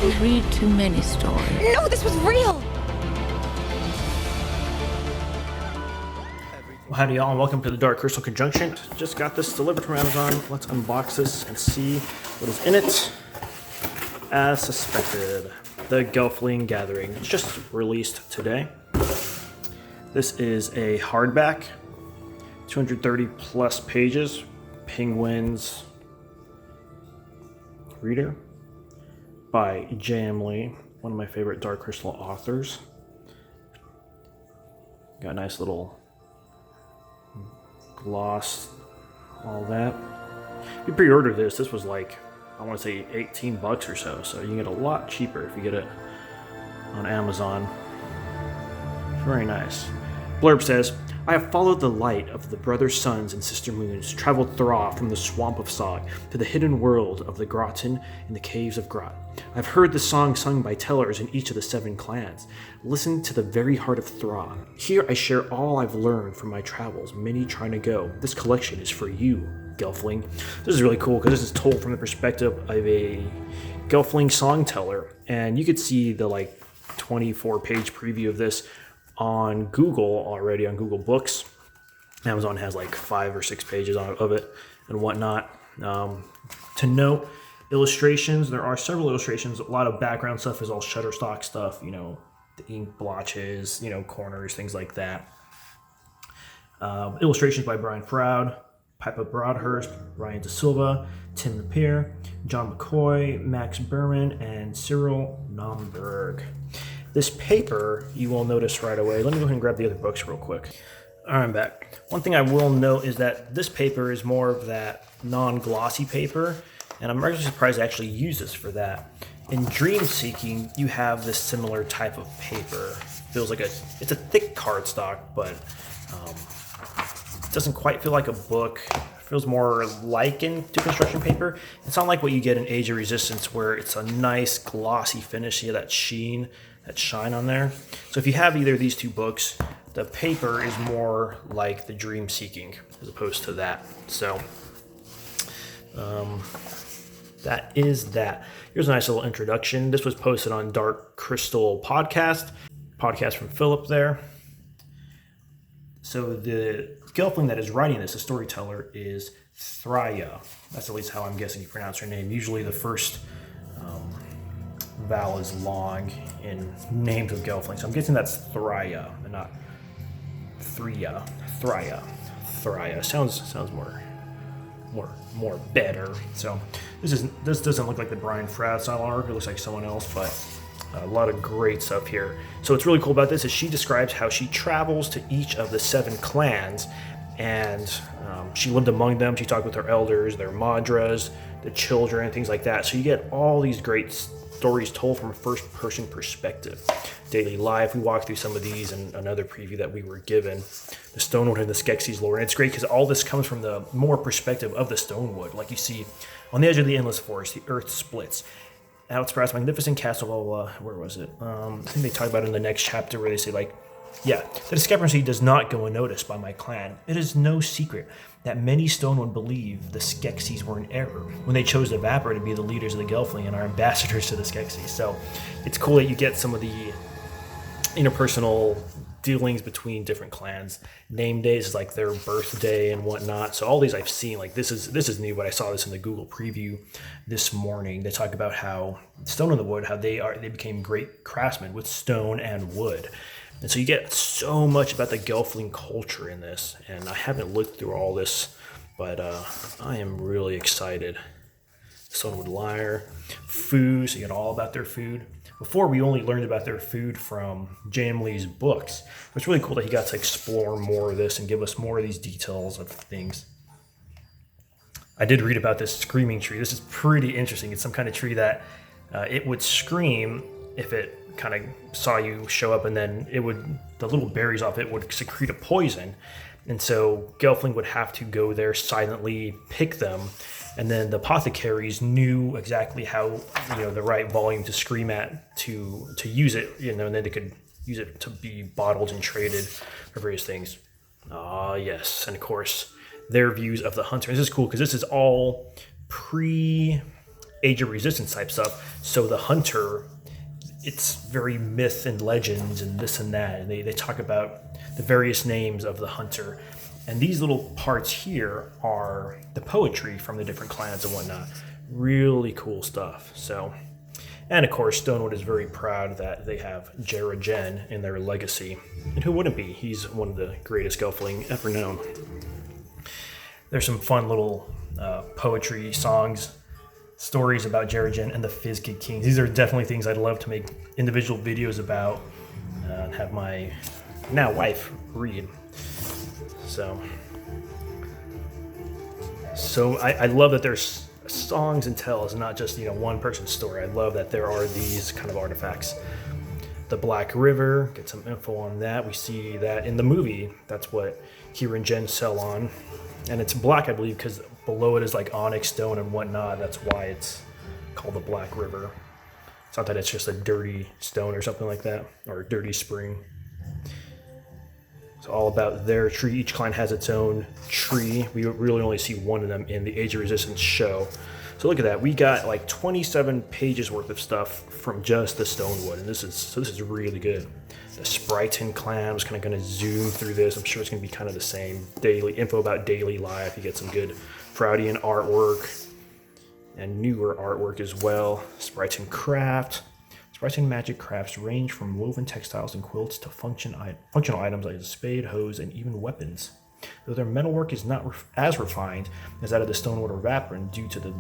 You read too many stories. No, this was real! Well, howdy y'all, and welcome to the Dark Crystal Conjunction. Just got this delivered from Amazon. Let's unbox this and see what is in it. As suspected, the Gelfling Gathering. It's just released today. This is a hardback, 230 plus pages, Penguins reader by J.M. Lee, one of my favorite Dark Crystal authors. Got a nice little gloss, all that. If you pre-order this was like, I want to say $18 or so, so you can get a lot cheaper if you get it on Amazon. Very nice. Blurb says, I have followed the light of the brother suns and sister moons, traveled Thra from the swamp of Sog to the hidden world of the Grottan in the caves of Grot. I've heard the song sung by tellers in each of the 7 clans. Listen to the very heart of Thra. Here I share all I've learned from my travels, many trying to go. This collection is for you, Gelfling. This is really cool because this is told from the perspective of a Gelfling song teller, and you could see the 24-page preview of this on Google already, on Google Books. Amazon has 5 or 6 pages of it and whatnot. To note, illustrations, there are several illustrations. A lot of background stuff is all Shutterstock stuff, the ink blotches, corners, things like that. Illustrations by Brian Froud, Pippa Broadhurst, Ryan DaSilva, Tim Napier, John McCoy, Max Berman, and Cyrille Nomberg. This paper, you will notice right away. Let me go ahead and grab the other books real quick. All right, I'm back. One thing I will note is that this paper is more of that non-glossy paper, and I'm actually surprised I actually use this for that. In Dream Seeking, you have this similar type of paper. Feels like it's a thick cardstock, but it doesn't quite feel like a book. It feels more likened to construction paper. It's not like what you get in Age of Resistance, where it's a nice glossy finish. You have that sheen, that shine on there. So if you have either of these two books, the paper is more like the Dream Seeking as opposed to that. So that is that. Here's a nice little introduction. This was posted on Dark Crystal podcast from Philip there. So the Gelfling that is writing this, the storyteller, is Thraya. That's at least how I'm guessing you pronounce her name. Usually the first vowel is long in names of Gelfling. So I'm guessing that's Thraya and not Thria. Thraya. Sounds more better. So this doesn't look like the Brian Froud style art. It looks like someone else, but a lot of great stuff here. So what's really cool about this is she describes how she travels to each of the 7 clans, and she lived among them. She talked with her elders, their Mudras, the children, things like that. So you get all these great stories told from a first-person perspective. Daily life, we walked through some of these in another preview that we were given. The Stonewood and the Skeksis lore, and it's great because all this comes from the more perspective of the Stonewood. Like you see, on the edge of the endless forest, the earth splits. Outsprouts magnificent castle, blah, blah, blah. Where was it? I think they talk about it in the next chapter where they say, the discrepancy does not go unnoticed by my clan. It is no secret that many Stonewood believe the Skeksis were in error when they chose the Vapor to be the leaders of the Gelfling and our ambassadors to the Skeksis. So it's cool that you get some of the interpersonal dealings between different clans. Name days is like their birthday and whatnot. So all these I've seen, this is new, but I saw this in the Google preview this morning. They talk about how Stone in the Wood, how they became great craftsmen with stone and wood. And so you get so much about the Gelfling culture in this. And I haven't looked through all this, but I am really excited. Stonewood Lyre, food, so you get all about their food. Before, we only learned about their food from J.M. Lee's books. It's really cool that he got to explore more of this and give us more of these details of things. I did read about this screaming tree. This is pretty interesting. It's some kind of tree that it would scream if it kind of saw you show up, and then the little berries off it would secrete a poison. And so Gelfling would have to go there silently, pick them, and then the apothecaries knew exactly how, the right volume to scream at to use it, and then they could use it to be bottled and traded for various things. Yes, and of course, their views of the hunter. This is cool because this is all pre Age of Resistance type stuff. So the hunter, it's very myth and legends and this and that. And they talk about the various names of the hunter. And these little parts here are the poetry from the different clans and whatnot. Really cool stuff. So, and of course, Stonewood is very proud that they have Drenchen in their legacy. And who wouldn't be? He's one of the greatest Gelfling ever known. There's some fun little poetry songs, stories about Drenchen and the Fizkid Kings. These are definitely things I'd love to make individual videos about and have my now wife read. So I love that there's songs and tales, not just one person's story. I love that there are these kind of artifacts. The Black River, get some info on that. We see that in the movie. That's what Kira and Jen sell on. And it's black, I believe, because below it is like onyx stone and whatnot. That's why it's called the Black River. It's not that it's just a dirty stone or something like that, or a dirty spring. It's all about their tree. Each clan has its own tree. We really only see one of them in the Age of Resistance show. So look at that. We got like 27 pages worth of stuff from just the Stonewood, and this is really good. The Sprite clan, I'm just kind of going to zoom through this. I'm sure it's going to be kind of the same. Daily info about daily life. You get some good Froudian artwork and newer artwork as well. Sprite craft. Sprite magic crafts range from woven textiles and quilts to functional items like a spade, hose, and even weapons. Though their metalwork is not as refined as that of the Stonewood or Vaprin due to the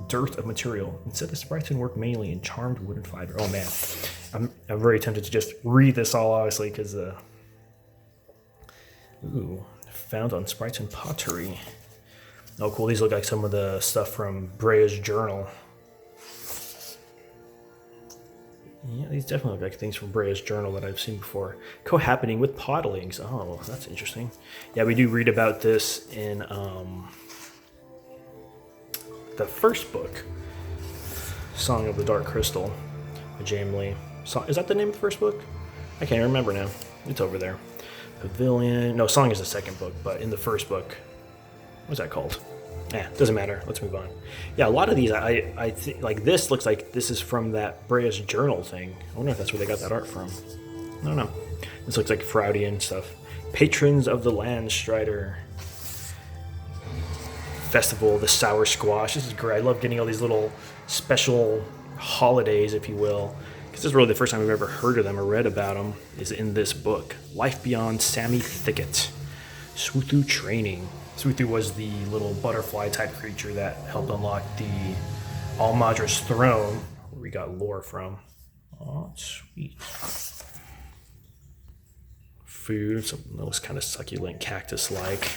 dearth of material. Instead, the Sprites work mainly in charmed wooden fiber. Oh man, I'm very tempted to just read this all, obviously, because found on Sprites and pottery. Oh cool, these look like some of the stuff from Brea's journal. Yeah, these definitely look like things from Brea's journal that I've seen before. Cohabiting with podlings. Oh, that's interesting. Yeah, we do read about this in the first book, Song of the Dark Crystal, by Jamie. Is that the name of the first book? I can't remember now. It's over there. Pavilion. No, Song is the second book, but in the first book, what's that called? Doesn't matter. Let's move on. Yeah, a lot of these, I think, like this looks like this is from that Brea's journal thing. I wonder if that's where they got that art from. I don't know. This looks like Froudian stuff. Patrons of the Land Strider Festival, the Sour Squash. This is great. I love getting all these little special holidays, if you will, because this is really the first time I've ever heard of them or read about them, is in this book. Life Beyond Sammy Thicket. Swuthu Training. Swuthu was the little butterfly type creature that helped unlock the All-Mudra's throne, where we got lore from. Oh, sweet. Food, something that was kind of succulent, cactus-like.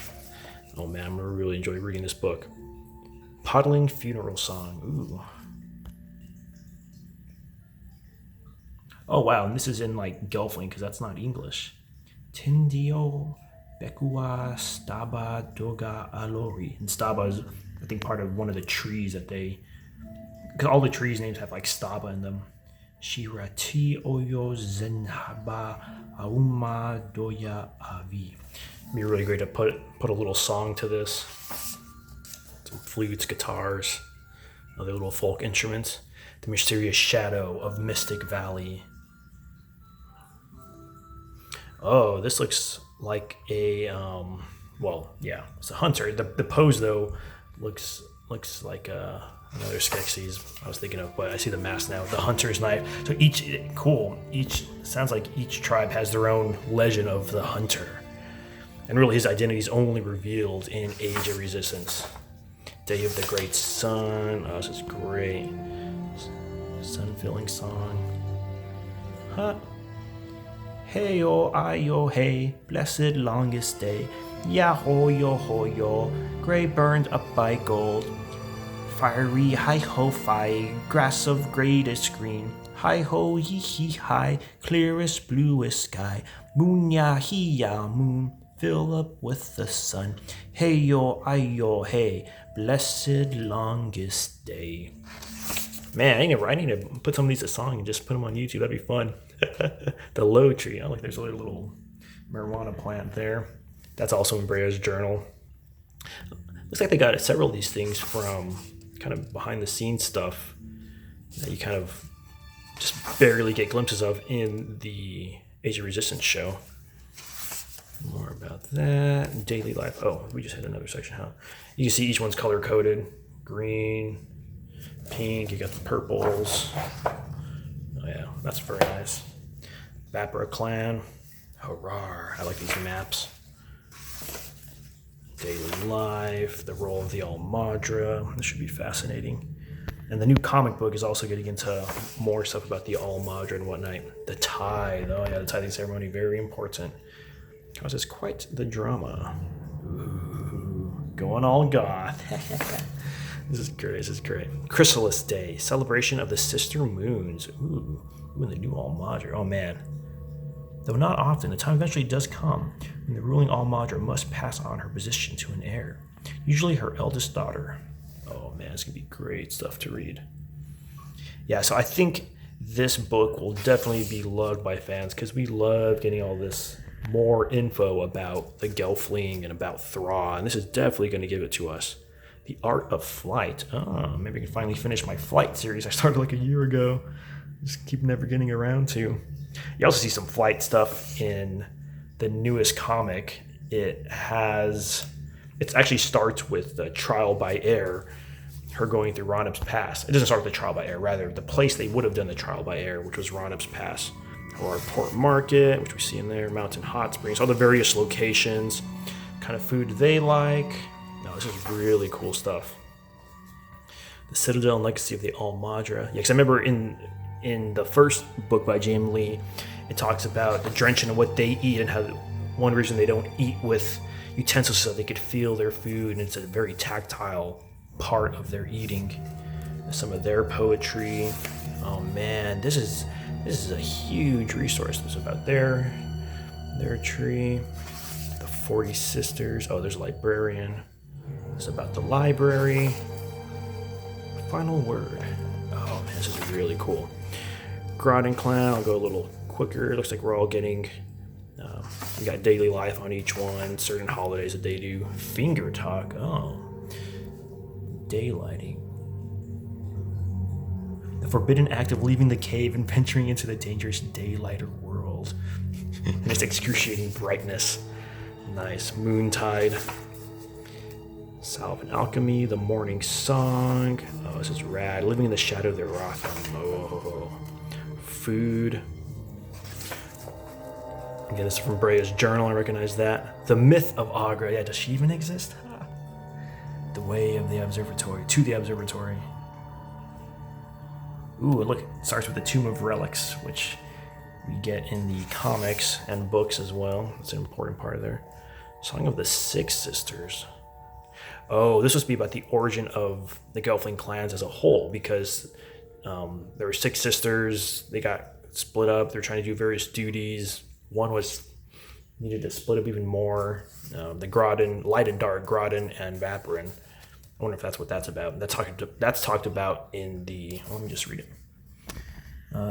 Oh man, I'm gonna really enjoy reading this book. Podling Funeral Song. Ooh. Oh wow, and this is in like Gelfling, because that's not English. Tindio Bekua Staba Doga Alori. And Staba is, I think, part of one of the trees that they... Because all the trees' names have like Staba in them. Shirati Oyo Zenhaba Auma Doya Avi. It'd be really great to put a little song to this. Some flutes, guitars, other little folk instruments. The Mysterious Shadow of Mystic Valley. Oh, this looks like a it's a hunter. The pose though looks like another Skeksis I was thinking of, but I see the mask now. The hunter's knife. So each sounds like each tribe has their own legend of the hunter. And really his identity is only revealed in Age of Resistance. Day of the Great Sun. Oh, this is great. Sun-filling song. Huh? Hey yo, I yo, hey, blessed longest day. Yah-ho, yo, gray burned up by gold. Fiery hi-ho-fi, grass of greatest green. Hi-ho, hee-hee-hi, clearest, bluest sky. Moon-ya-hee-ya, moon, fill up with the sun. Hey yo, I yo, hey, blessed longest day. Man, I need to put some of these to song and just put them on YouTube. That'd be fun. The low tree. Oh, look, there's a little marijuana plant there. That's also in Brea's journal. Looks like they got several of these things from kind of behind the scenes stuff that you kind of just barely get glimpses of in the Age of Resistance show. More about that. Daily life. Oh, we just hit another section, huh? You can see each one's color coded. Green, pink, you got the purples. Oh yeah, that's very nice. Vapra clan. Hurrah. I like these maps. Daily life, the role of the All-Mudra. This should be fascinating. And the new comic book is also getting into more stuff about the All-Mudra and whatnot. The tithe. Oh yeah, the tithing ceremony, very important. Causes quite the drama. Ooh, going all goth. This is great. This is great. Chrysalis Day, celebration of the sister moons. Ooh, and the new All-Mudra. Oh man. Though not often, the time eventually does come when the ruling All-Mudra must pass on her position to an heir, usually her eldest daughter. Oh man, it's gonna be great stuff to read. Yeah, so I think this book will definitely be loved by fans because we love getting all this more info about the Gelfling and about Thra, and this is definitely going to give it to us. The Art of Flight. Oh, maybe I can finally finish my Flight series I started like a year ago. Just keep never getting around to. You also see some Flight stuff in the newest comic. It actually starts with the trial by air, her going through Ronip's Pass. It doesn't start with the trial by air, rather the place they would have done the trial by air, which was Ronip's Pass. Or our Port Market, which we see in there, Mountain Hot Springs, all the various locations, kind of food they like. No, this is really cool stuff. The Citadel and Legacy of the All-Mudra. Yeah, because I remember in the first book by James Lee, it talks about the Drenchen and what they eat and how one reason they don't eat with utensils so they could feel their food, and it's a very tactile part of their eating. Some of their poetry. Oh man, this is a huge resource. This is about their tree. The 40 Sisters. Oh, there's a librarian. It's about the library. Final word. Oh man, this is really cool. Grottan clan, I'll go a little quicker. It looks like we're all getting, we got daily life on each one, certain holidays that they do. Finger talk, oh. Daylighting. The forbidden act of leaving the cave and venturing into the dangerous daylighter world. And its excruciating brightness. Nice. Moontide. Salve and Alchemy, the Morning Song. Oh, this is rad. Living in the shadow of the Rotham. Oh. Food. Again, this is from Brea's journal. I recognize that. The Myth of Agra. Yeah, does she even exist? The Way of the Observatory. To the Observatory. Ooh, look, it starts with the Tomb of Relics, which we get in the comics and books as well. It's an important part of there. Song of the Six Sisters. Oh, this must be about the origin of the Gelfling clans as a whole, because there were 6 sisters. They got split up. They're trying to do various duties. One needed to split up even more. The Grottan, Light and Dark, Grottan and Vaprin. I wonder if that's what that's about. That's talked about in the... Let me just read it.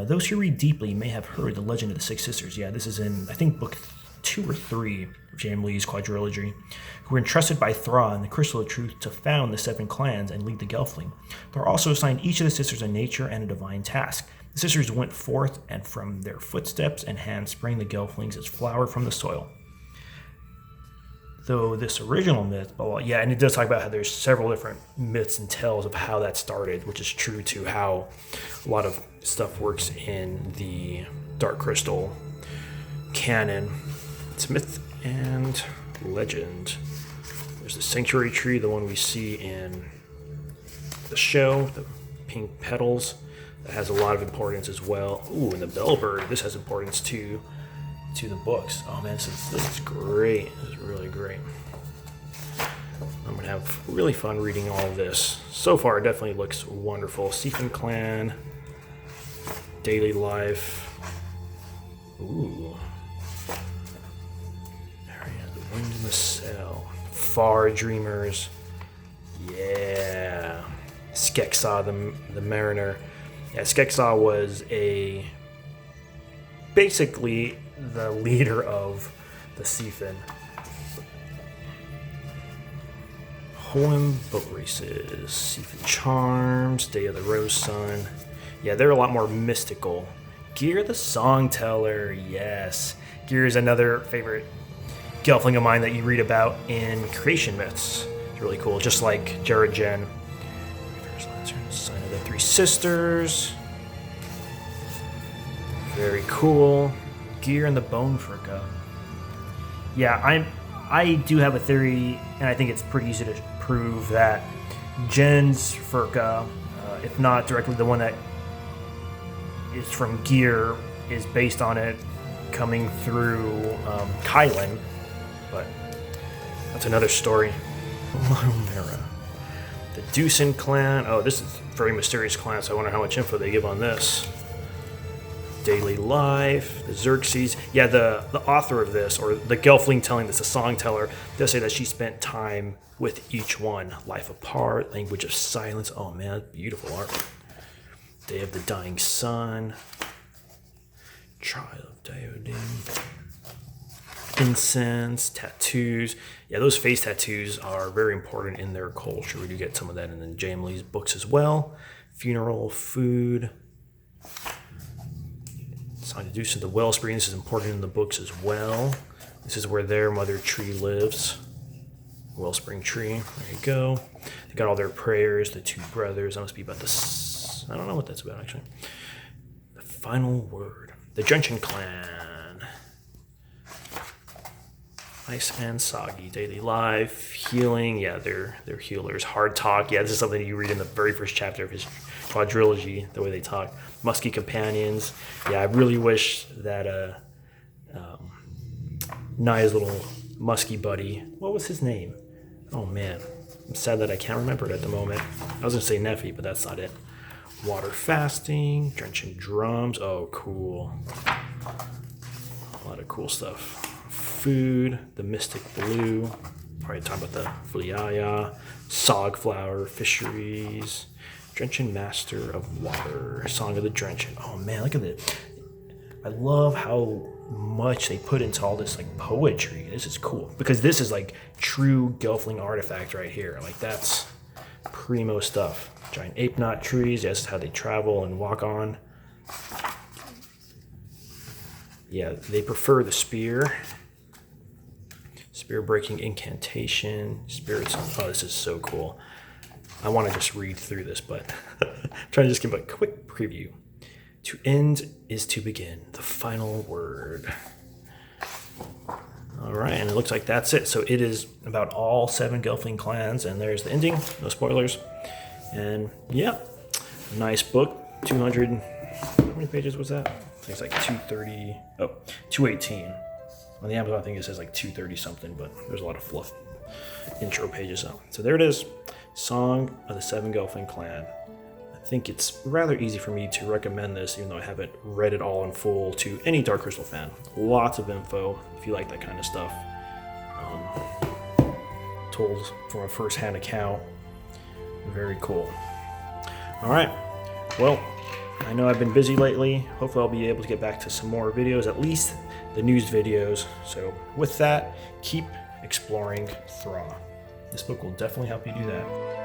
Those who read deeply may have heard the legend of the 6 sisters. Yeah, this is in, I think, book 2 or 3 of J.M. Lee's quadrilogy, who were entrusted by Thra and the Crystal of Truth to found the 7 clans and lead the Gelfling. Thra also assigned each of the sisters a nature and a divine task. The sisters went forth, and from their footsteps and hands sprang the Gelflings as flower from the soil. Though this original myth, yeah, and it does talk about how there's several different myths and tales of how that started, which is true to how a lot of stuff works in the Dark Crystal canon. It's myth and legend. There's the Sanctuary Tree, the one we see in the show, the pink petals. That has a lot of importance as well. Ooh, and the Bellbird, this has importance too. To the books. Oh man, this is great. This is really great. I'm gonna have really fun reading all of this. So far, it definitely looks wonderful. Sifa Clan, daily life. Ooh. There he is, the wind in the sail. Far dreamers. Yeah. Skeksaw, the mariner. Yeah, Skeksaw was basically the leader of the Sifa. Poem boat races, Sifa Charms, Day of the Rose Sun. Yeah, they're a lot more mystical. Gear the Songteller, yes. Gear is another favorite Gelfling of mine that you read about in Creation Myths. It's really cool, just like Jared Jen. Sign of the Three Sisters. Very cool. Gear and the Bone Fricka. Yeah, I do have a theory, and I think it's pretty easy to prove that Jen's Fricka, if not directly the one that is from Gear, is based on it coming through Kylan, but that's another story. All-Mudra. The Dousan clan. Oh, this is a very mysterious clan, so I wonder how much info they give on this. Daily Life, the Xerxes. Yeah, the author of this, or the Gelfling telling this, the Songteller, does say that she spent time with each one. Life Apart, Language of Silence. Oh man, that's beautiful art. Day of the Dying Sun. Trial of Diodin. Incense, tattoos. Yeah, those face tattoos are very important in their culture. We do get some of that in the Jamley's books as well. Funeral, food. Sign of Dousan, the Wellspring. This is important in the books as well. This is where their mother tree lives. Wellspring tree. There you go. They got all their prayers, the two brothers. That must be about this. I don't know what that's about, actually. The Final Word. The Drenchen clan. Ice and Soggy. Daily Life. Healing. Yeah, they're healers. Hard Talk. Yeah, this is something you read in the very first chapter of his quadrilogy, the way they talk. Musky Companions. Yeah, I really wish that Naya's little musky buddy, what was his name? Oh man, I'm sad that I can't remember it at the moment. I was gonna say Neffy, but that's not it. Water Fasting, Drenching Drums. Oh, cool. A lot of cool stuff. Food, the Mystic Blue. Probably talking about the Fliaya. Sogflower, Fisheries. Drenchen Master of Water, Song of the Drenchen. Oh man, look at it. I love how much they put into all this like poetry. This is cool because this is like true Gelfling artifact right here. Like that's primo stuff. Giant ape knot trees. Yes, how they travel and walk on. Yeah, they prefer the spear. Spear breaking incantation. Spirits. Oh, this is so cool. I want to just read through this, but I'm trying to just give a quick preview. To end is to begin. The final word. All right, and it looks like that's it. So it is about all 7 Gelfling clans, and there's the ending. No spoilers. And yeah, nice book. 200. How many pages was that? I think it's like 230. Oh, 218. On the Amazon, I think it says like 230 something, but there's a lot of fluff intro pages out. So there it is. Song of the 7 Gelfling Clan. I think it's rather easy for me to recommend this, even though I haven't read it all in full, to any Dark Crystal fan. Lots of info if you like that kind of stuff. Told from a first-hand account. Very cool. All right. Well, I know I've been busy lately. Hopefully I'll be able to get back to some more videos, at least the news videos. So with that, keep exploring Thra. This book will definitely help you do that.